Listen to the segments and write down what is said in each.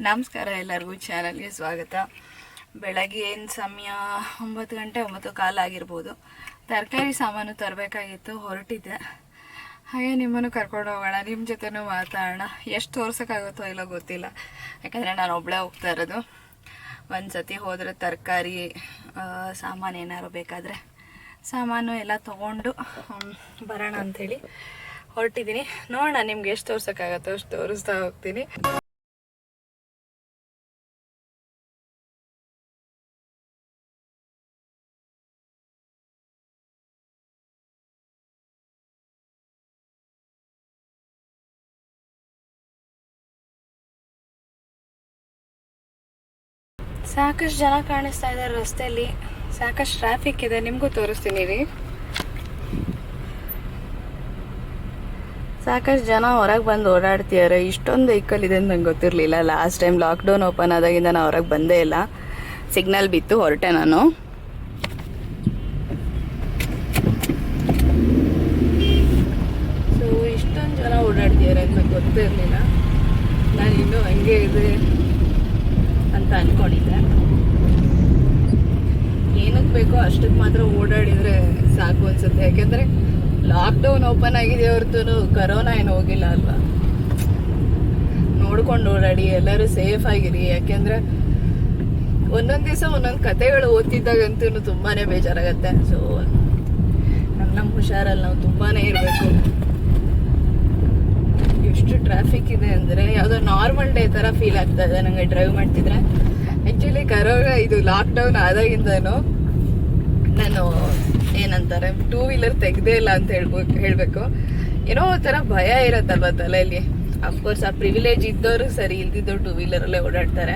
ನಮಸ್ಕಾರ ಎಲ್ಲರಿಗೂ ಚಾನಲ್ಗೆ ಸ್ವಾಗತ. ಬೆಳಗ್ಗೆ ಏನು ಸಮಯ 9 ಗಂಟೆ 9 ಕಾಲು ಆಗಿರ್ಬೋದು. ತರಕಾರಿ ಸಾಮಾನು ತರಬೇಕಾಗಿತ್ತು, ಹೊರಟಿದ್ದೆ. ಹಾಗೆ ನಿಮ್ಮನ್ನು ಕರ್ಕೊಂಡು ಹೋಗೋಣ, ನಿಮ್ಮ ಜೊತೆನೂ ಮಾತಾಡೋಣ. ಎಷ್ಟು ತೋರ್ಸೋಕ್ಕಾಗುತ್ತೋ ಇಲ್ಲೋ ಗೊತ್ತಿಲ್ಲ, ಯಾಕಂದರೆ ನಾನು ಒಬ್ಬಳೇ ಹೋಗ್ತಾ ಇರೋದು. ಒಂದು ಸತಿ ಹೋದರೆ ತರಕಾರಿ ಸಾಮಾನು ಏನಾದ್ರು ಬೇಕಾದರೆ ಸಾಮಾನು ಎಲ್ಲ ತೊಗೊಂಡು ಬರೋಣ ಅಂಥೇಳಿ ಹೊರಟಿದ್ದೀನಿ. ನೋಡೋಣ ನಿಮ್ಗೆ ಎಷ್ಟು ತೋರ್ಸೋಕ್ಕಾಗತ್ತೋ ಅಷ್ಟು ತೋರಿಸ್ತಾ ಹೋಗ್ತೀನಿ. ಸಾಕಷ್ಟು ಜನ ಕಾಣಿಸ್ತಾ ಇದ್ದಾರೆ ರಸ್ತೆಯಲ್ಲಿ, ಸಾಕಷ್ಟು ಟ್ರಾಫಿಕ್ ಇದೆ. ನಿಮಗೂ ತೋರಿಸ್ತೀನಿ ರೀ. ಸಾಕಷ್ಟು ಜನ ಹೊರಗೆ ಬಂದು ಓಡಾಡ್ತಿದ್ದಾರೆ. ಇಷ್ಟೊಂದು ವೆಹಿಕಲ್ ಇದೆ ಅಂತ ನಂಗೆ ಗೊತ್ತಿರಲಿಲ್ಲ. ಲಾಸ್ಟ್ ಟೈಮ್ ಲಾಕ್ಡೌನ್ ಓಪನ್ ಆದಾಗಿಂದ ನಾನು ಹೊರಗೆ ಬಂದೇ ಇಲ್ಲ. ಸಿಗ್ನಲ್ ಬಿತ್ತು, ಹೊರಟೆ ನಾನು. ಸೊ ಇಷ್ಟೊಂದು ಜನ ಓಡಾಡ್ತಿದ್ದಾರೆ ಅಂತ ಗೊತ್ತಿರಲಿಲ್ಲ. ನಾನು ಇನ್ನೂ ಹಂಗೆ ಇದೆ ಅಂತ ಅಂದ್ಕೊಂಡಿದ್ದೆ. ಏನಕ್ಕೆ ಬೇಕೋ ಅಷ್ಟಕ್ಕೆ ಮಾತ್ರ ಓಡಾಡಿದರೆ ಸಾಕು ಅನ್ಸುತ್ತೆ. ಯಾಕೆಂದರೆ ಲಾಕ್ಡೌನ್ ಓಪನ್ ಆಗಿದೆ ಹೊರತು ಕರೋನಾ ಏನು ಹೋಗಿಲ್ಲ ಅಲ್ವಾ. ನೋಡ್ಕೊಂಡು ಓಡಾಡಿ, ಎಲ್ಲರೂ ಸೇಫ್ ಆಗಿರಿ. ಯಾಕೆಂದರೆ ಒಂದೊಂದು ದಿವಸ ಒಂದೊಂದು ಕತೆಗಳು ಓದ್ತಿದ್ದಾಗಂತೂ ತುಂಬಾ ಬೇಜಾರಾಗತ್ತೆ. ಸೊ ನಮ್ಮ ಹುಷಾರಲ್ಲಿ ನಾವು ತುಂಬಾ ಇರಬೇಕು. ಎಷ್ಟು ಟ್ರಾಫಿಕ್ ಇದೆ ಅಂದರೆ ಯಾವುದೋ ನಾರ್ಮಲ್ ಡೇ ಥರ ಫೀಲ್ ಆಗ್ತಾ ಇದೆ ನನಗೆ ಡ್ರೈವ್ ಮಾಡ್ತಿದ್ರೆ. ಆ್ಯಕ್ಚುಲಿ ಕರೋನಾ ಇದು ಲಾಕ್ಡೌನ್ ಆದಾಗಿಂದನೂ ನಾನು ಏನಂತಾರೆ 2 ವೀಲರ್ ತೆಗ್ದೇ ಇಲ್ಲ ಅಂತ ಹೇಳಬೇಕು. ಏನೋ ಒಂಥರ ಭಯ ಇರತ್ತಲ್ವ ತಲೆಯಲ್ಲಿ. ಅಫ್ಕೋರ್ಸ್ ಆ ಪ್ರಿವಿಲೇಜ್ ಇದ್ದವರು ಸರಿ, ಇಲ್ದಿದ್ದವ್ರು 2 ವೀಲರಲ್ಲೇ ಓಡಾಡ್ತಾರೆ.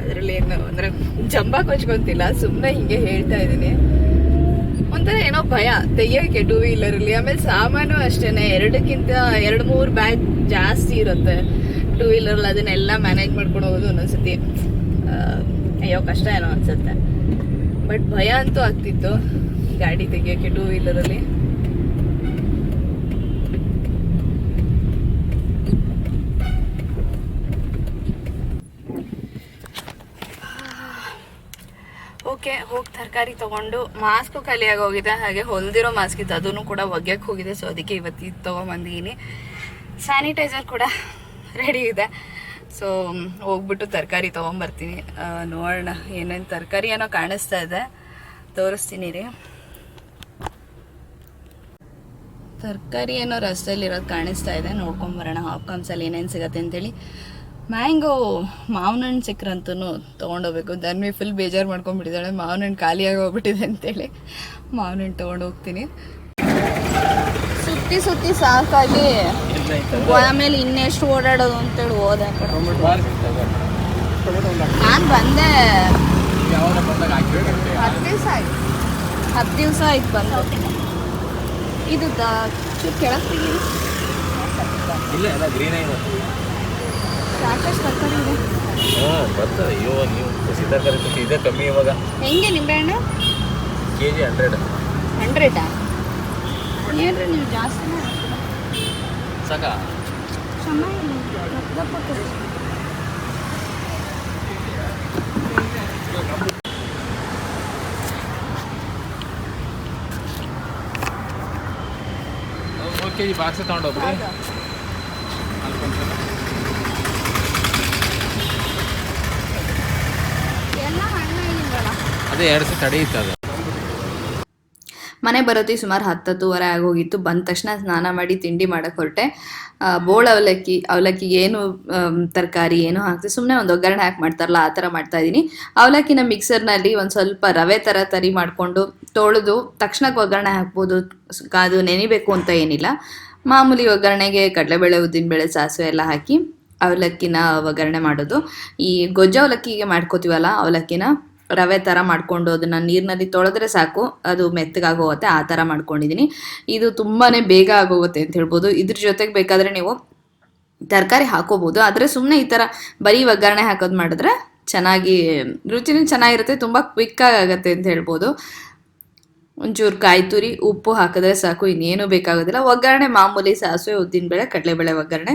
ಅದರಲ್ಲಿ ಏನು ಅಂದರೆ ಜಂಬ ಕೊಚ್ಕೊಂತಿಲ್ಲ, ಸುಮ್ಮನೆ ಹಿಂಗೆ ಹೇಳ್ತಾ ಇದ್ದೀನಿ. ಒಂಥರ ಏನೋ ಭಯ ತೆಗಿಯೋಕ್ಕೆ 2 ವೀಲರಲ್ಲಿ. ಆಮೇಲೆ ಸಾಮಾನು ಅಷ್ಟೇ, 2-3 ಬ್ಯಾಗ್ ಜಾಸ್ತಿ ಇರುತ್ತೆ 2 ವೀಲರಲ್ಲಿ. ಅದನ್ನೆಲ್ಲ ಮ್ಯಾನೇಜ್ ಮಾಡ್ಕೊಂಡು ಹೋಗೋದು ಒಂದೊಂದ್ಸತಿ ಅಯ್ಯೋ ಕಷ್ಟ ಏನೋ ಅನ್ಸುತ್ತೆ. ಬಟ್ ಭಯ ಅಂತೂ ಆಗ್ತಿತ್ತು ಗಾಡಿ ತೆಗಿಯೋಕ್ಕೆ 2 ವೀಲರಲ್ಲಿ. ಓಕೆ, ಹೋಗಿ ತರಕಾರಿ ತೊಗೊಂಡು ಮಾಸ್ಕು ಖಾಲಿಯಾಗಿ ಹೋಗಿದೆ. ಹಾಗೆ ಹೊಲ್ದಿರೋ ಮಾಸ್ಕ್ ಇತ್ತು, ಅದನ್ನು ಕೂಡ ಒಗ್ಯಕ್ಕೆ ಹೋಗಿದೆ. ಸೊ ಅದಕ್ಕೆ ಇವತ್ತು ಇದು ತೊಗೊಂಬಂದಿದ್ದೀನಿ. ಸ್ಯಾನಿಟೈಸರ್ ಕೂಡ ರೆಡಿ ಇದೆ. ಸೊ ಹೋಗ್ಬಿಟ್ಟು ತರಕಾರಿ ತೊಗೊಂಬರ್ತೀನಿ. ನೋಡೋಣ ಏನೇನು ತರಕಾರಿ ಏನೋ ಕಾಣಿಸ್ತಾ ಇದೆ, ತೋರಿಸ್ತೀನಿ ರೀ. ತರಕಾರಿ ಏನೋ ರಸ್ತೆಯಲ್ಲಿರೋದು ಕಾಣಿಸ್ತಾ ಇದೆ, ನೋಡ್ಕೊಂಬರೋಣ ಹಾಪ್ಕಾಮ್ಸಲ್ಲಿ ಏನೇನು ಸಿಗತ್ತೆ ಅಂತೇಳಿ. ಮ್ಯಾಂಗೋ ಮಾವಿನ ಹಣ್ಣು ಸಿಕ್ಕರಂತೂ ತೊಗೊಂಡೋಗ್ಬೇಕು. ಧನ್ವಿ ಫುಲ್ ಬೇಜಾರು ಮಾಡ್ಕೊಂಡ್ಬಿಟ್ಟಿದ್ದಾಳೆ, ಮಾವಿನ ಹಣ್ಣು ಖಾಲಿಯಾಗಿ ಹೋಗ್ಬಿಟ್ಟಿದೆ ಅಂತೇಳಿ. ಮಾವಿನ ಹಣ್ಣು ತೊಗೊಂಡು ಹೋಗ್ತೀನಿ. ಸುತ್ತಿ ಸುತ್ತಿ ಸಾಕಾಗಿ ಆಮೇಲೆ ಇನ್ನೆಷ್ಟು ಓಡಾಡೋದು ಅಂತೇಳಿ ಹೋದೆ. ನಾನು ಬಂದೆ 10 ದಿವಸ ಆಯ್ತು ಬಂದು. ಇದು ಚೂರು ಕೆಳಗೆ ಸಾಕಷ್ಟು ತರಕಾರಿ ಇದೆ. ಅಯ್ಯೋ ನೀವು ಹಸಿ ತರಕಾರಿ ಇದೆ ಕಮ್ಮಿ ಇವಾಗ. ಹೆಂಗೆ ನಿಂಬೆಹಣ್ಣು KG 100. ಏನ್ರಿ ನೀವು ಜಾಸ್ತಿ ಸಾಕ KG ಬಾಕ್ಸ್ ತಗೊಂಡೋಗ್ರಿ. ಅದೇ 2 ಸತಿ ತಡೆಯಿತ್ತು ಅದು. ಮನೆ ಬರೋತಿ ಸುಮಾರು 10-10:30 ಆಗೋಗಿತ್ತು. ಬಂದ ತಕ್ಷಣ ಸ್ನಾನ ಮಾಡಿ ತಿಂಡಿ ಮಾಡೋಕ್ಕೆ ಹೊರಟೆ. ಬೋಳು ಅವಲಕ್ಕಿಗೆ ಏನು ತರಕಾರಿ ಏನು ಹಾಕ್ತೀವಿ, ಸುಮ್ಮನೆ ಒಂದು ಒಗ್ಗರಣೆ ಹಾಕಿ ಮಾಡ್ತಾರಲ್ಲ ಆ ಥರ ಮಾಡ್ತಾಯಿದ್ದೀನಿ. ಅವಲಕ್ಕಿನ ಮಿಕ್ಸರ್ನಲ್ಲಿ ಒಂದು ಸ್ವಲ್ಪ ರವೆ ಥರ ತರಿ ಮಾಡಿಕೊಂಡು ತೊಳೆದು ತಕ್ಷಣಕ್ಕೆ ಒಗ್ಗರಣೆ ಹಾಕ್ಬೋದು. ಅದು ನೆನಿಬೇಕು ಅಂತ ಏನಿಲ್ಲ. ಮಾಮೂಲಿ ಒಗ್ಗರಣೆಗೆ ಕಡಲೆಬೇಳೆ, ಉದ್ದಿನಬೇಳೆ, ಸಾಸಿವೆ ಎಲ್ಲ ಹಾಕಿ ಅವಲಕ್ಕಿನ ಒಗ್ಗರಣೆ ಮಾಡೋದು. ಈ ಗೊಜ್ಜು ಅವಲಕ್ಕಿಗೆ ಮಾಡ್ಕೋತೀವಲ್ಲ, ಅವಲಕ್ಕಿನ ರವೆ ಥರ ಮಾಡಿಕೊಂಡು ಅದನ್ನು ನೀರಿನಲ್ಲಿ ತೊಳೆದ್ರೆ ಸಾಕು, ಅದು ಮೆತ್ತಗಾಗೋಗುತ್ತೆ. ಆ ಥರ ಮಾಡ್ಕೊಂಡಿದ್ದೀನಿ. ಇದು ತುಂಬಾ ಬೇಗ ಆಗೋಗುತ್ತೆ ಅಂತ ಹೇಳ್ಬೋದು. ಇದ್ರ ಜೊತೆಗೆ ಬೇಕಾದರೆ ನೀವು ತರಕಾರಿ ಹಾಕೋಬೋದು. ಆದರೆ ಸುಮ್ಮನೆ ಈ ಥರ ಬರೀ ಒಗ್ಗರಣೆ ಹಾಕೋದು ಮಾಡಿದ್ರೆ ಚೆನ್ನಾಗಿ ರುಚಿನೂ ಚೆನ್ನಾಗಿರುತ್ತೆ, ತುಂಬ ಕ್ವಿಕ್ಕಾಗಿ ಆಗುತ್ತೆ ಅಂತ ಹೇಳ್ಬೋದು. ಒಂಚೂರು ಕಾಯಿ ತುರಿ, ಉಪ್ಪು ಹಾಕಿದ್ರೆ ಸಾಕು, ಇನ್ನೇನು ಬೇಕಾಗೋದಿಲ್ಲ. ಒಗ್ಗರಣೆ ಮಾಮೂಲಿ ಸಾಸಿವೆ, ಉದ್ದಿನಬೇಳೆ, ಕಡಲೆಬೇಳೆ ಒಗ್ಗರಣೆ.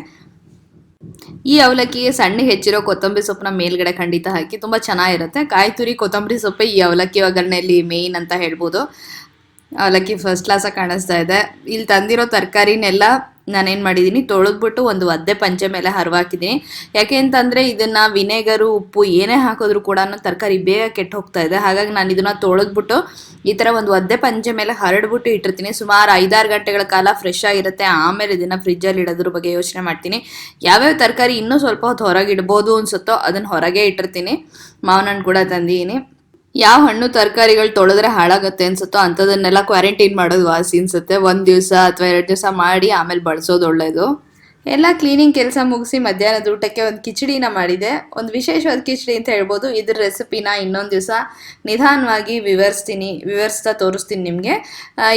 ಈ ಅವಲಕ್ಕಿಗೆ ಸಣ್ಣಗೆ ಹೆಚ್ಚಿರೋ ಕೊತ್ತಂಬರಿ ಸೊಪ್ಪನ್ನ ಮೇಲ್ಗಡೆ ಖಂಡಿತ ಹಾಕಿ ತುಂಬ ಚೆನ್ನಾಗಿರುತ್ತೆ. ಕಾಯಿ ತುರಿ ಕೊತ್ತಂಬರಿ ಸೊಪ್ಪೆ ಈ ಅವಲಕ್ಕಿ ಒಗ್ಗರಣೆಯಲ್ಲಿ ಮೇಯ್ನ್ ಅಂತ ಹೇಳ್ಬೋದು. ಅವಲಕ್ಕಿ ಫಸ್ಟ್ ಕ್ಲಾಸಾಗಿ ಕಾಣಿಸ್ತಾ ಇದೆ. ಇಲ್ಲಿ ತಂದಿರೋ ತರಕಾರಿನೆಲ್ಲ ನಾನೇನು ಮಾಡಿದ್ದೀನಿ, ತೊಳೆದ್ಬಿಟ್ಟು ಒಂದು ಒದ್ದೆ ಪಂಚೆ ಮೇಲೆ ಹರಿವಾಕಿದ್ದೀನಿ. ಯಾಕೆ ಅಂತಂದರೆ ಇದನ್ನು ವಿನೆಗರು ಉಪ್ಪು ಏನೇ ಹಾಕಿದ್ರು ಕೂಡ ತರಕಾರಿ ಬೇಗ ಕೆಟ್ಟು ಹೋಗ್ತಾ ಇದೆ. ಹಾಗಾಗಿ ನಾನು ಇದನ್ನು ತೊಳೆದ್ಬಿಟ್ಟು ಈ ಥರ ಒಂದು ಒದ್ದೆ ಪಂಚೆ ಮೇಲೆ ಹರಡ್ಬಿಟ್ಟು ಇಟ್ಟಿರ್ತೀನಿ. ಸುಮಾರು 5-6 ಗಂಟೆಗಳ ಕಾಲ ಫ್ರೆಶ್ ಆಗಿರುತ್ತೆ. ಆಮೇಲೆ ಇದನ್ನು ಫ್ರಿಜ್ಜಲ್ಲಿ ಇಡೋದ್ರ ಬಗ್ಗೆ ಯೋಚನೆ ಮಾಡ್ತೀನಿ. ಯಾವ್ಯಾವ ತರಕಾರಿ ಇನ್ನೂ ಸ್ವಲ್ಪ ಹೊತ್ತು ಹೊರಗೆ ಇಡ್ಬೋದು ಅನ್ಸುತ್ತೋ ಅದನ್ನು ಹೊರಗೆ ಇಟ್ಟಿರ್ತೀನಿ. ಮಾವಿನ ಹಣ್ಣು ಕೂಡ ತಂದಿದ್ದೀನಿ. ಯಾವ ಹಣ್ಣು ತರಕಾರಿಗಳು ತೊಳೆದ್ರೆ ಹಾಳಾಗುತ್ತೆ ಅನ್ಸುತ್ತೋ ಅಂಥದನ್ನೆಲ್ಲ ಕ್ವಾರಂಟೈನ್ ಮಾಡೋದು ವಾಸಿ ಅನ್ಸುತ್ತೆ. 1 ದಿವಸ ಅಥವಾ 2 ದಿವಸ ಮಾಡಿ ಆಮೇಲೆ ಬಳಸೋದು ಒಳ್ಳೆಯದು. ಎಲ್ಲ ಕ್ಲೀನಿಂಗ್ ಕೆಲಸ ಮುಗಿಸಿ ಮಧ್ಯಾಹ್ನದ ಊಟಕ್ಕೆ ಒಂದು ಕಿಚಡಿನ ಮಾಡಿದೆ. ಒಂದು ವಿಶೇಷವಾದ ಕಿಚಡಿ ಅಂತ ಹೇಳ್ಬೋದು. ಇದ್ರ ರೆಸಿಪಿನ ಇನ್ನೊಂದು ದಿವಸ ನಿಧಾನವಾಗಿ ವಿವರಿಸ್ತಾ ತೋರಿಸ್ತೀನಿ ನಿಮಗೆ.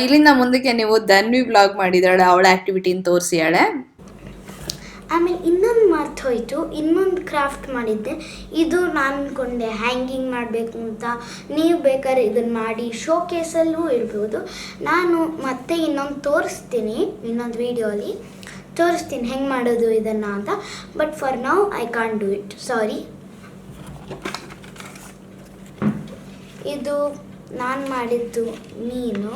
ಇಲ್ಲಿಂದ ಮುಂದಕ್ಕೆ ನೀವು ಧನ್ವಿ ಬ್ಲಾಗ್ ಮಾಡಿದಾಳೆ, ಅವಳ ಆ್ಯಕ್ಟಿವಿಟಿನ ತೋರಿಸಿಯಾಳೆ. ಆಮೇಲೆ ಇನ್ನೊಂದು ಮರ್ತೋಯ್ತು, ಇನ್ನೊಂದು ಕ್ರಾಫ್ಟ್ ಮಾಡಿದ್ದೆ. ಇದು ನಾನು ಅಂದ್ಕೊಂಡೆ ಹ್ಯಾಂಗಿಂಗ್ ಮಾಡಬೇಕು ಅಂತ. ನೀವು ಬೇಕಾದ್ರೆ ಇದನ್ನು ಮಾಡಿ ಶೋ ಕೇಸಲ್ಲೂ ಇಡ್ಬೋದು. ನಾನು ಮತ್ತೆ ಇನ್ನೊಂದು ತೋರಿಸ್ತೀನಿ, ಇನ್ನೊಂದು ವೀಡಿಯೋಲಿ ತೋರಿಸ್ತೀನಿ ಹೆಂಗೆ ಮಾಡೋದು ಇದನ್ನು ಅಂತ. But for now I can't do it, sorry. ಇದು ನಾನು ಮಾಡಿದ್ದು ಮೀನು,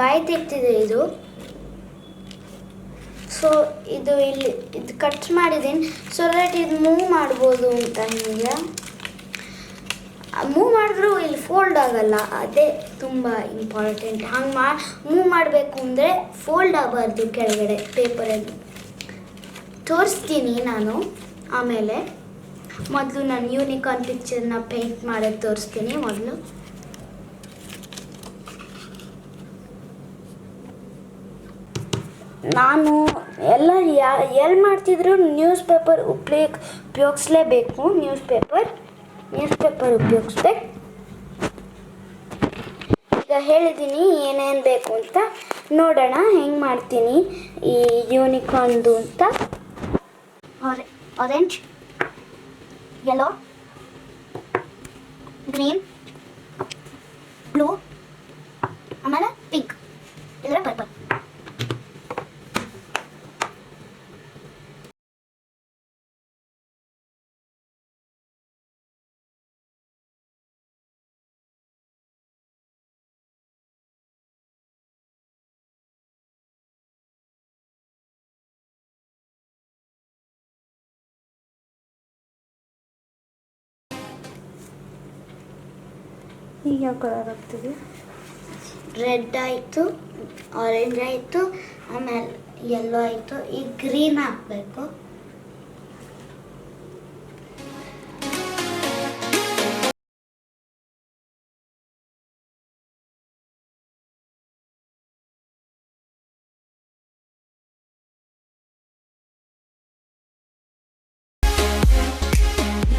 ಬಾಯಿ ತೆಗ್ತಿದೆ ಇದು. ಸೊ ಇದು ಇಲ್ಲಿ ಇದು ಕಟ್ ಮಾಡಿದ್ದೀನಿ ಸೊ ದಟ್ ಇದು ಮೂವ್ ಮಾಡ್ಬೋದು ಅಂತ. ನಿಮಗೆ ಮೂವ್ ಮಾಡಿದ್ರೂ ಇಲ್ಲಿ ಫೋಲ್ಡ್ ಆಗಲ್ಲ, ಅದೇ ತುಂಬ ಇಂಪಾರ್ಟೆಂಟ್. ಹಂಗೆ ಮೂವ್ ಮಾಡಬೇಕು ಅಂದರೆ ಫೋಲ್ಡ್ ಆಗಬಾರ್ದು ಕೆಳಗಡೆ ಪೇಪರಲ್ಲಿ. ತೋರಿಸ್ತೀನಿ ನಾನು ಆಮೇಲೆ. ಮೊದಲು ನಾನು ಯೂನಿಕಾರ್ನ್ ಪಿಕ್ಚರ್ನ ಪೇಂಟ್ ಮಾಡೋದು ತೋರಿಸ್ತೀನಿ ಮೊದಲು. ನಾನು ಎಲ್ಲಿ ಮಾಡ್ತಿದ್ರು ನ್ಯೂಸ್ ಪೇಪರ್ ಉಪಯೋಗಿಸ್ಲೇಬೇಕು. ನ್ಯೂಸ್ ಪೇಪರ್ ಉಪಯೋಗಿಸ್ಬೇಕು. ಈಗ ಹೇಳಿದ್ದೀನಿ ಏನೇನು ಬೇಕು ಅಂತ. ನೋಡೋಣ ಹೆಂಗೆ ಮಾಡ್ತೀನಿ ಈ ಯೂನಿಕಾರ್ನ್ದು ಅಂತ. ಆರೆಂಜ್, ಯೆಲ್ಲೋ, ಗ್ರೀನ್, ಬ್ಲೂ, ಆಮೇಲೆ ಪಿಂಕ್, ಇಲ್ಲ ಪರ್ಪಲ್. ಈಗ ಯಾವ ಕಲರ್ ಆಗ್ತದೆ? ರೆಡ್ ಆಯಿತು, ಆರೆಂಜ್ ಆಯಿತು, ಆಮೇಲೆ ಯೆಲ್ಲೋ ಆಯಿತು. ಈಗ ಗ್ರೀನ್ ಹಾಕಬೇಕು.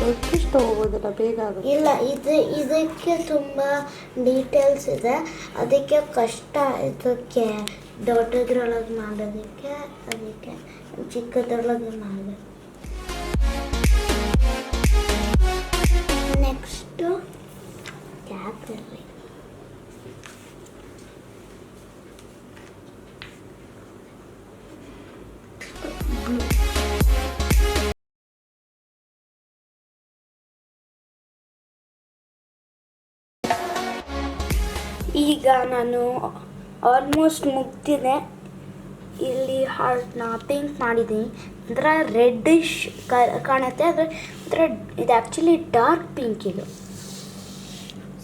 ದೊಡ್ಡಷ್ಟು ತೊಗೋಬೋದಲ್ಲ, ಬೇಗ ಆಗುತ್ತೆ. ಇಲ್ಲ, ಇದಕ್ಕೆ ತುಂಬ ಡೀಟೇಲ್ಸ್ ಇದೆ, ಅದಕ್ಕೆ ಕಷ್ಟ. ಇದಕ್ಕೆ ದೊಡ್ಡದ್ರೊಳಗೆ ಮಾಡೋದಕ್ಕೆ, ಅದಕ್ಕೆ ಚಿಕ್ಕದ್ರೊಳಗೆ ಮಾಡಬೇಕು. ನೆಕ್ಸ್ಟು ಕ್ಯಾಪ್ ಇರಲಿ. ಈಗ ನಾನು ಆಲ್ಮೋಸ್ಟ್ ಮುಗ್ದಿದೆ. ಇಲ್ಲಿ ಹಾರ್ಟ್ನ ಪೇಂಟ್ ಮಾಡಿದ್ದೀನಿ. ಒಂಥರ ರೆಡ್ಡಿಶ್ ಕಾಣುತ್ತೆ, ಆದರೆ ಒಂಥರ ಇದು ಆ್ಯಕ್ಚುಲಿ ಡಾರ್ಕ್ ಪಿಂಕ್ ಇದು.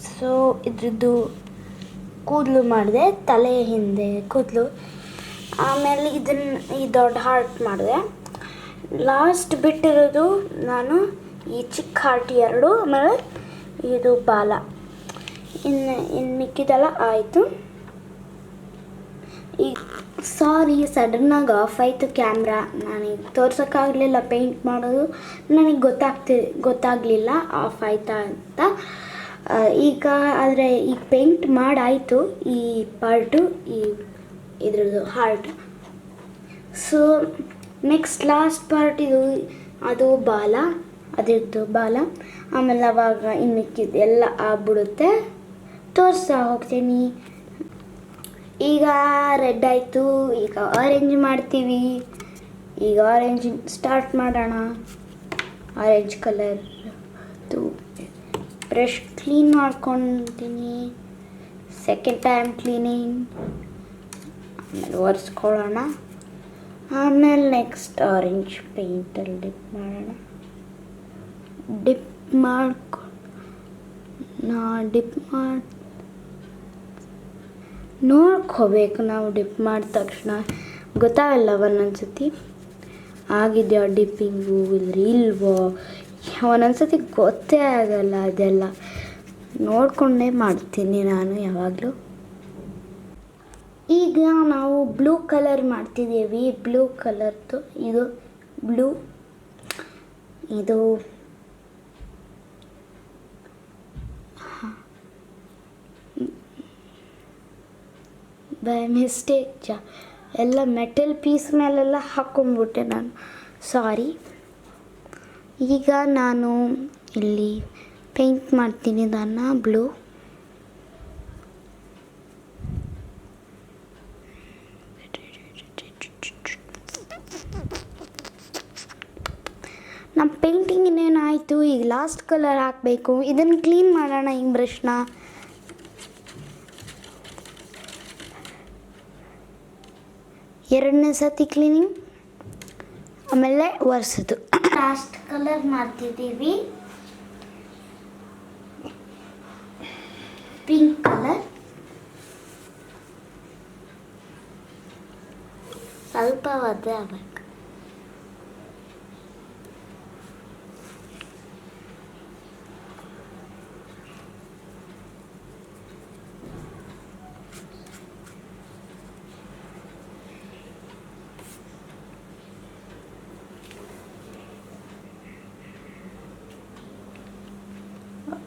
ಸೊ ಇದ್ರದ್ದು ಕೂದಲು ಮಾಡಿದೆ, ತಲೆ ಹಿಂದೆ ಕೂದಲು. ಆಮೇಲೆ ಈ ದೊಡ್ಡ ಹಾರ್ಟ್ ಮಾಡಿದೆ. ಲಾಸ್ಟ್ ಬಿಟ್ಟಿರೋದು ನಾನು ಈ ಚಿಕ್ಕ ಹಾರ್ಟ್ 2, ಆಮೇಲೆ ಇದು ಬಾಲ. ಇನ್ನು ಮಿಕ್ಕಿದೆಲ್ಲ ಆಯಿತು. ಈಗ ಸಾರಿ, ಸಡನ್ನಾಗಿ ಆಫ್ ಆಯಿತು ಕ್ಯಾಮ್ರಾ. ನನಗೆ ತೋರ್ಸೋಕ್ಕಾಗಲಿಲ್ಲ ಪೇಂಟ್ ಮಾಡೋದು. ನನಗೆ ಗೊತ್ತಾಗಲಿಲ್ಲ ಆಫ್ ಆಯಿತಾ ಅಂತ. ಆದರೆ ಈಗ ಪೇಂಟ್ ಮಾಡಾಯಿತು ಈ ಪಾರ್ಟು, ಇದ್ರದ್ದು heart. So next last part ಅದು ಬಾಲ, ಅದರದ್ದು ಬಾಲ. ಆಮೇಲೆ ಅವಾಗ ಇನ್ನಿಕ್ಕಿದ್ದು ಎಲ್ಲ ಆಗ್ಬಿಡುತ್ತೆ. ತೋರಿಸ್ತಾ ಹೋಗ್ತೀನಿ. ಈಗ ರೆಡ್ ಆಯಿತು, ಈಗ ಆರೆಂಜ್ ಮಾಡ್ತೀವಿ. ಈಗ ಆರೆಂಜ್ ಸ್ಟಾರ್ಟ್ ಮಾಡೋಣ. ಆರೆಂಜ್ ಕಲರ್ ಬ್ರಷ್ ಕ್ಲೀನ್ ಮಾಡ್ಕೊತೀನಿ. Second time cleaning. ಆಮೇಲೆ ಒರೆಸ್ಕೊಳ್ಳೋಣ. ಆಮೇಲೆ ನೆಕ್ಸ್ಟ್ ಆರೆಂಜ್ ಪೇಂಟಲ್ಲಿ ಡಿಪ್ ಮಾಡೋಣ. ಡಿಪ್ ನೋಡ್ಕೋಬೇಕು ನಾವು. ಡಿಪ್ ಮಾಡಿದ ತಕ್ಷಣ ಗೊತ್ತಾಗಲ್ಲ ಒಂದೊಂದ್ಸತಿ ಆಗಿದೆಯಾ ಡಿಪ್ಪಿಂಗು ಇಲ್ವೋ, ಒಂದೊಂದ್ಸತಿ ಗೊತ್ತೇ ಆಗಲ್ಲ. ಅದೆಲ್ಲ ನೋಡಿಕೊಂಡೇ ಮಾಡ್ತೀನಿ ನಾನು ಯಾವಾಗಲೂ. ಈಗ ನಾವು ಬ್ಲೂ ಕಲರ್ ಮಾಡ್ತಿದ್ದೀವಿ. ಬ್ಲೂ ಕಲರ್ದು ಇದು ಬೈ ಮಿಸ್ಟೇಕ್ ಎಲ್ಲ ಮೆಟಲ್ ಪೀಸ್ ಮೇಲೆಲ್ಲ ಹಾಕ್ಕೊಂಡ್ಬಿಟ್ಟೆ ನಾನು, ಸಾರಿ. ಈಗ ನಾನು ಇಲ್ಲಿ ಪೇಂಟ್ ಮಾಡ್ತೀನಿ ಇದನ್ನು ಬ್ಲೂ. ನಮ್ಮ ಪೇಂಟಿಂಗ್ ಇನ್ನೇನಾಯಿತು. ಈಗ ಲಾಸ್ಟ್ ಕಲರ್ ಹಾಕಬೇಕು. ಇದನ್ನು ಕ್ಲೀನ್ ಮಾಡೋಣ ಈ ಬ್ರಷ್ನ. ಎರಡನೇ ಸತಿ ಕ್ಲೀನಿಂಗ್, ಆಮೇಲೆ ಒರೆಸೋದು. ಲಾಸ್ಟ್ ಕಲರ್ ಮಾಡ್ತಿದ್ದೀವಿ, ಪಿಂಕ್ ಕಲರ್. ಸ್ವಲ್ಪ ಒದ್ದೆ ಆಗಬೇಕು.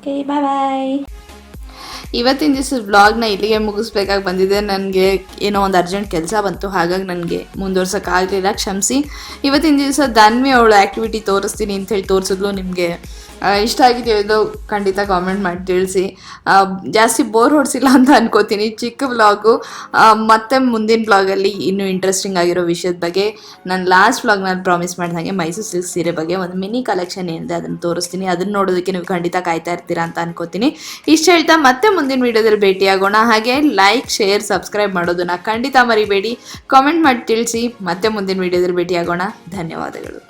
ಓಕೆ, ಬಾಯ್. ಇವತ್ತಿನ ದಿವಸದ ವ್ಲಾಗ್ನ ಇಲ್ಲಿಗೆ ಮುಗಿಸ್ಬೇಕಾಗಿ ಬಂದಿದೆ. ನನಗೆ ಏನೋ ಒಂದು ಅರ್ಜೆಂಟ್ ಕೆಲಸ ಬಂತು, ಹಾಗಾಗಿ ನನಗೆ ಮುಂದುವರ್ಸೋಕ್ಕಾಗಲಿಲ್ಲ, ಕ್ಷಮಿಸಿ. ಇವತ್ತಿನ ದಿವಸ ಧನ್ವಿ ಅವಳು ಆ್ಯಕ್ಟಿವಿಟಿ ತೋರಿಸ್ತೀನಿ ಅಂತ ಹೇಳಿ ತೋರಿಸಿದ್ಲು. ನಿಮಗೆ ಇಷ್ಟ ಆಗಿದೆಯೋ ಇದು ಖಂಡಿತ ಕಾಮೆಂಟ್ ಮಾಡಿ ತಿಳಿಸಿ. ಜಾಸ್ತಿ ಬೋರ್ ಹೊಡಿಸಿಲ್ಲ ಅಂತ ಅನ್ಕೋತೀನಿ ಚಿಕ್ಕ ವ್ಲಾಗು. ಮತ್ತು ಮುಂದಿನ ವ್ಲಾಗಲ್ಲಿ ಇನ್ನೂ ಇಂಟ್ರೆಸ್ಟಿಂಗ್ ಆಗಿರೋ ವಿಷಯದ ಬಗ್ಗೆ ನಾನು ಲಾಸ್ಟ್ ವ್ಲಾಗ್ನಲ್ಲಿ ಪ್ರಾಮಿಸ್ ಮಾಡಿದಂಗೆ ಮೈಸೂರು ಸಿಲ್ಕ್ ಸೀರೆ ಬಗ್ಗೆ ಒಂದು ಮಿನಿ ಕಲೆಕ್ಷನ್ ಏನಿದೆ ಅದನ್ನು ತೋರಿಸ್ತೀನಿ. ಅದನ್ನು ನೋಡೋದಕ್ಕೆ ನೀವು ಖಂಡಿತ ಕಾಯ್ತಾ ಇರ್ತೀರಾ ಅಂತ ಅನ್ಕೋತೀನಿ. ಇಷ್ಟು ಹೇಳ್ತಾ ಮತ್ತೆ ಮುಂದಿನ ವೀಡಿಯೋದಲ್ಲಿ ಭೇಟಿಯಾಗೋಣ. ಹಾಗೆ ಲೈಕ್, ಶೇರ್, ಸಬ್ಸ್ಕ್ರೈಬ್ ಮಾಡೋದನ್ನು ಖಂಡಿತ ಮರಿಬೇಡಿ. ಕಾಮೆಂಟ್ ಮಾಡಿ ತಿಳಿಸಿ. ಮತ್ತೆ ಮುಂದಿನ ವೀಡಿಯೋದಲ್ಲಿ ಭೇಟಿಯಾಗೋಣ. ಧನ್ಯವಾದಗಳು.